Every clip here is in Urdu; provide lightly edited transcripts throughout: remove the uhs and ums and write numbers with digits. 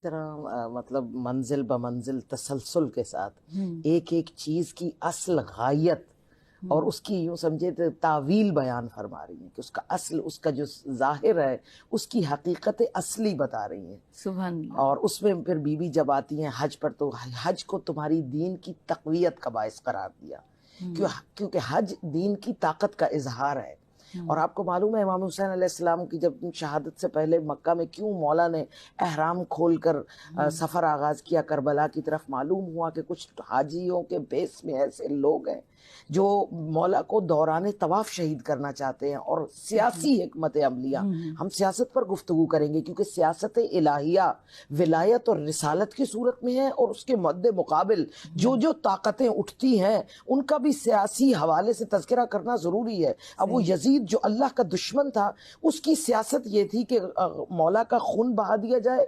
طرح مطلب منزل بمنزل تسلسل کے ساتھ ہوں ایک ایک چیز کی اصل غایت اور اس کی یوں سمجھے تو تعویل بیان فرما رہی ہیں کہ اس کا اصل، اس کا جو ظاہر ہے، اس کی حقیقت اصلی بتا رہی ہیں۔ سبحان اللہ۔ اور اس میں پھر بی بی جب آتی ہیں حج پر، تو حج کو تمہاری دین کی تقویت کا باعث قرار دیا، کیونکہ حج دین کی طاقت کا اظہار ہے۔ اور آپ کو معلوم ہے امام حسین علیہ السلام کی جب شہادت سے پہلے مکہ میں کیوں مولا نے احرام کھول کر سفر آغاز کیا کربلا کی طرف؟ معلوم ہوا کہ کچھ حاجیوں کے بیس میں ایسے لوگ ہیں جو مولا کو دوران طواف شہید کرنا چاہتے ہیں، اور سیاسی حکمت عملیہ، ہم سیاست پر گفتگو کریں گے کیونکہ سیاست الہیہ ولایت اور رسالت کی صورت میں ہے، اور اس کے مد مقابل جو جو طاقتیں اٹھتی ہیں ان کا بھی سیاسی حوالے سے تذکرہ کرنا ضروری ہے۔ اب وہ یزید جو اللہ کا دشمن تھا، اس کی سیاست یہ تھی کہ مولا کا خون بہا دیا جائے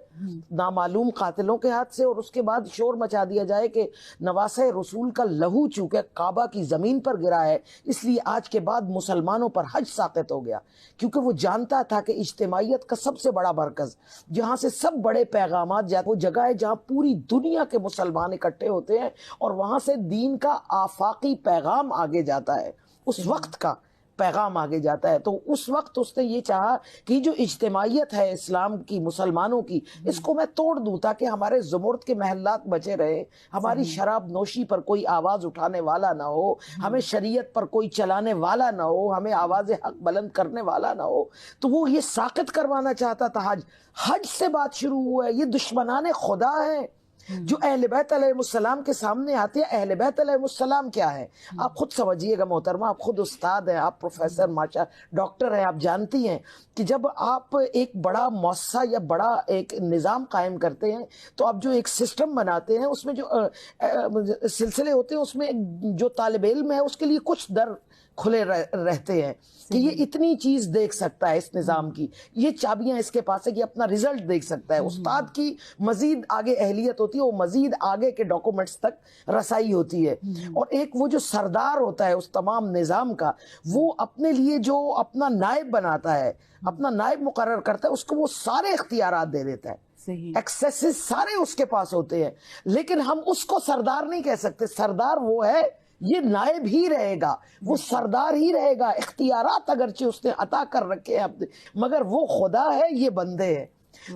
نامعلوم قاتلوں کے ہاتھ سے، اور اس کے بعد شور مچا دیا جائے کہ نواسہ رسول کا لہو چونکہ کعبہ کی زمین پر گرا ہے، اس لیے آج کے بعد مسلمانوں پر حج ساقط ہو گیا، کیونکہ وہ جانتا تھا کہ اجتماعیت کا سب سے بڑا مرکز، جہاں سے سب بڑے پیغامات جاتے، وہ جگہ ہے جہاں پوری دنیا کے مسلمان اکٹھے ہوتے ہیں، اور وہاں سے دین کا آفاقی پیغام آگے جاتا ہے، اس وقت کا پیغام آگے جاتا ہے۔ تو اس وقت اس نے یہ چاہا کہ جو اجتماعیت ہے اسلام کی، مسلمانوں کی، اس کو میں توڑ دوں تاکہ ہمارے زمرد کے محلات بچے رہے، ہماری شراب نوشی پر کوئی آواز اٹھانے والا نہ ہو، ہمیں شریعت پر کوئی چلانے والا نہ ہو، ہمیں آواز حق بلند کرنے والا نہ ہو۔ تو وہ یہ ساقط کروانا چاہتا تھا حج۔ حج سے بات شروع ہوا ہے۔ یہ دشمنان خدا ہیں جو اہل بیت علیہ السلام کے سامنے آتے ہیں۔ اہل بیت علیہ السلام کیا ہے؟ آپ خود سمجھیے گا محترمہ، آپ خود استاد ہیں، آپ پروفیسر، ماشاء ڈاکٹر ہیں، آپ جانتی ہیں کہ جب آپ ایک بڑا مؤسسہ یا بڑا ایک نظام قائم کرتے ہیں تو آپ جو ایک سسٹم بناتے ہیں، اس میں جو سلسلے ہوتے ہیں، اس میں جو طالب علم ہے اس کے لیے کچھ در کھلے رہتے ہیں کہ یہ اتنی چیز دیکھ سکتا ہے اس نظام کی، یہ چابیاں اس کے پاس ہے کہ اپنا رزلٹ دیکھ سکتا ہے۔ استاد کی مزید آگے اہلیت ہوتی ہے، وہ مزید آگے کے ڈاکومنٹس تک رسائی ہوتی ہے، اور ایک وہ جو سردار ہوتا ہے اس تمام نظام کا، وہ اپنے لیے جو اپنا نائب بناتا ہے، اپنا نائب مقرر کرتا ہے، اس کو وہ سارے اختیارات دے دیتا ہے، ایکسیسز سارے اس کے پاس ہوتے ہیں، لیکن ہم اس کو سردار نہیں کہہ سکتے۔ سردار وہ ہے، یہ نائب ہی رہے گا، وہ سردار ہی رہے گا، اختیارات اگرچہ اس نے عطا کر رکھے ہیں اپنے، مگر وہ خدا ہے، یہ بندے ہیں۔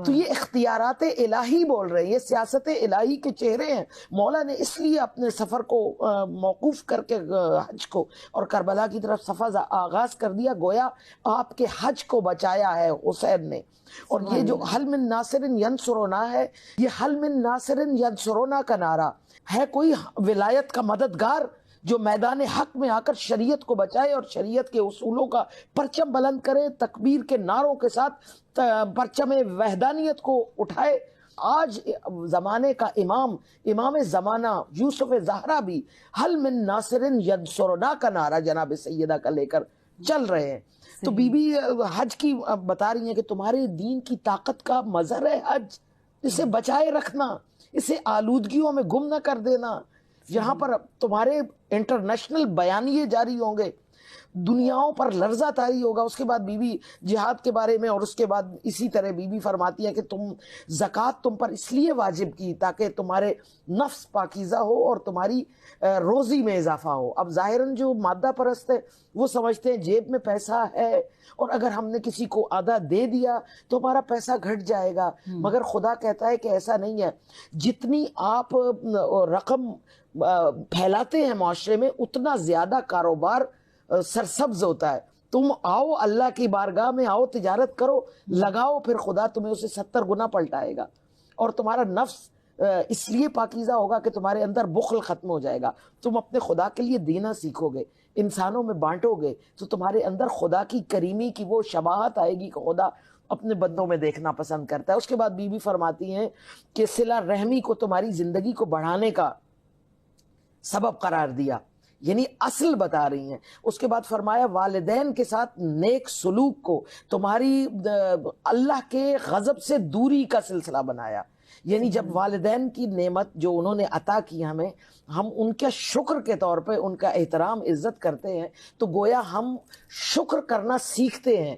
تو یہ اختیارات الہی بول رہے ہیں، یہ سیاست الہی کے چہرے ہیں۔ مولا نے اس لیے اپنے سفر کو موقوف کر کے حج کو اور کربلا کی طرف سفر آغاز کر دیا، گویا آپ کے حج کو بچایا ہے حسین نے۔ اور یہ جو حل من ناصر ینصرنا ہے، یہ حل من ناصر ینصرنا کا نعرہ ہے، کوئی ولایت کا مددگار جو میدان حق میں آ کر شریعت کو بچائے اور شریعت کے اصولوں کا پرچم بلند کرے، تکبیر کے نعروں کے ساتھ پرچم وحدانیت کو اٹھائے۔ آج زمانے کا امام زمانہ یوسف زہرا بھی حل من ناصر ینصرنا کا نعرہ جناب سیدہ کا لے کر چل رہے ہیں۔ تو بی بی حج کی بتا رہی ہیں کہ تمہارے دین کی طاقت کا مظہر ہے حج، اسے بچائے رکھنا، اسے آلودگیوں میں گم نہ کر دینا۔ یہاں پر تمہارے انٹرنیشنل بیانیے جاری ہوں گے، دنیاؤں پر لرزہ طاری ہوگا۔ اس کے بعد بی بی جہاد کے بارے میں، اور اس کے بعد اسی طرح بی بی فرماتی ہے کہ زکوٰۃ تم پر اس لیے واجب کی تاکہ تمہارے نفس پاکیزہ ہو اور تمہاری روزی میں اضافہ ہو۔ اب ظاہراً جو مادہ پرست ہے وہ سمجھتے ہیں جیب میں پیسہ ہے اور اگر ہم نے کسی کو آدھا دے دیا تو ہمارا پیسہ گھٹ جائے گا، مگر خدا کہتا ہے کہ ایسا نہیں ہے۔ جتنی آپ رقم پھیلاتے ہیں معاشرے میں، اتنا زیادہ کاروبار سرسبز ہوتا ہے۔ تم آؤ اللہ کی بارگاہ میں، آؤ تجارت کرو، لگاؤ، پھر خدا تمہیں اسے 70 گنا پلٹائے گا، اور تمہارا نفس اس لیے پاکیزہ ہوگا کہ تمہارے اندر بخل ختم ہو جائے گا۔ تم اپنے خدا کے لیے دینا سیکھو گے، انسانوں میں بانٹو گے، تو تمہارے اندر خدا کی کریمی کی وہ شباہت آئے گی کہ خدا اپنے بندوں میں دیکھنا پسند کرتا ہے۔ اس کے بعد بی بی فرماتی ہیں کہ صلہ رحمی کو تمہاری زندگی کو بڑھانے کا سبب قرار دیا، یعنی اصل بتا رہی ہیں۔ اس کے بعد فرمایا والدین کے ساتھ نیک سلوک کو تمہاری اللہ کے غضب سے دوری کا سلسلہ بنایا، یعنی جب والدین کی نعمت جو انہوں نے عطا کی ہمیں، ہم ان کے شکر کے طور پہ ان کا احترام عزت کرتے ہیں، تو گویا ہم شکر کرنا سیکھتے ہیں۔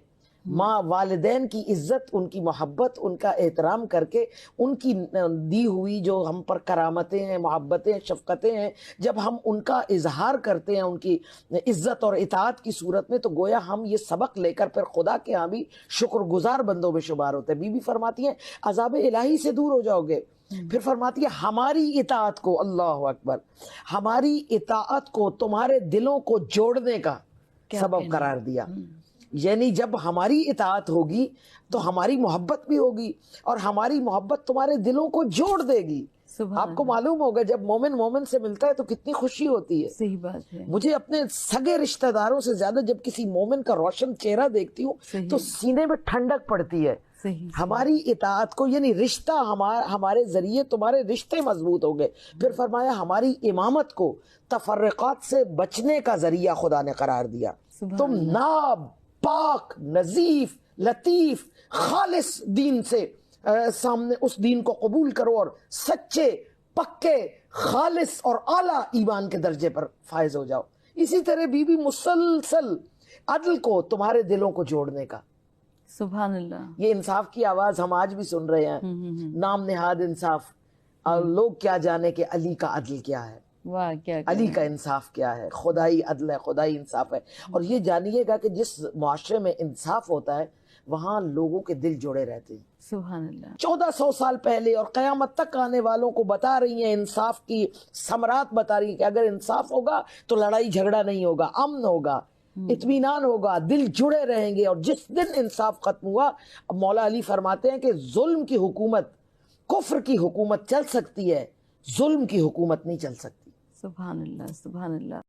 ماں والدین کی عزت، ان کی محبت، ان کا احترام کر کے ان کی دی ہوئی جو ہم پر کرامتیں ہیں، محبتیں، شفقتیں ہیں، جب ہم ان کا اظہار کرتے ہیں ان کی عزت اور اطاعت کی صورت میں، تو گویا ہم یہ سبق لے کر پھر خدا کے ہاں بھی شکر گزار بندوں میں شمار ہوتے ہیں۔ بی بی فرماتی ہیں عذاب الہی سے دور ہو جاؤ گے۔ پھر فرماتی ہے ہماری اطاعت کو، اللہ اکبر، ہماری اطاعت کو تمہارے دلوں کو جوڑنے کا سبب قرار دیا۔ یعنی جب ہماری اطاعت ہوگی تو ہماری محبت بھی ہوگی، اور ہماری محبت تمہارے دلوں کو جوڑ دے گی۔ آپ کو معلوم ہوگا جب مومن مومن سے ملتا ہے تو کتنی خوشی ہوتی ہے۔ صحیح بات ہے۔ مجھے اپنے سگے رشتہ داروں سے زیادہ جب کسی مومن کا روشن چہرہ دیکھتی ہوں تو سینے میں ٹھنڈک پڑتی ہے۔ ہماری اطاعت کو، یعنی رشتہ ہمارے ذریعے تمہارے رشتے مضبوط ہو گئے۔ پھر فرمایا ہماری امامت کو تفرقات سے بچنے کا ذریعہ خدا نے قرار دیا۔ تم ناب، پاک، نظیف، لطیف، خالص دین سے سامنے اس دین کو قبول کرو، اور سچے، پکے، خالص اور اعلیٰ ایمان کے درجے پر فائز ہو جاؤ۔ اسی طرح بی بی مسلسل عدل کو تمہارے دلوں کو جوڑنے کا۔ سبحان اللہ۔ یہ انصاف کی آواز ہم آج بھی سن رہے ہیں، نام نہاد انصاف، اور لوگ کیا جانے کہ علی کا عدل کیا ہے، واہ کیا علی کا انصاف کیا ہے، خدائی عدل ہے، خدائی انصاف ہے۔ اور یہ جانیے گا کہ جس معاشرے میں انصاف ہوتا ہے وہاں لوگوں کے دل جڑے رہتے ہیں۔ سبحان اللہ۔ 1400 سال پہلے اور قیامت تک آنے والوں کو بتا رہی ہیں، انصاف کی ثمرات بتا رہی ہیں کہ اگر انصاف ہوگا تو لڑائی جھگڑا نہیں ہوگا، امن ہوگا، اطمینان ہوگا، دل جڑے رہیں گے۔ اور جس دن انصاف ختم ہوا، اب مولا علی فرماتے ہیں کہ ظلم کی حکومت، کفر کی حکومت چل سکتی ہے، ظلم کی حکومت نہیں چل سکتی۔ سبحان اللہ، سبحان اللہ۔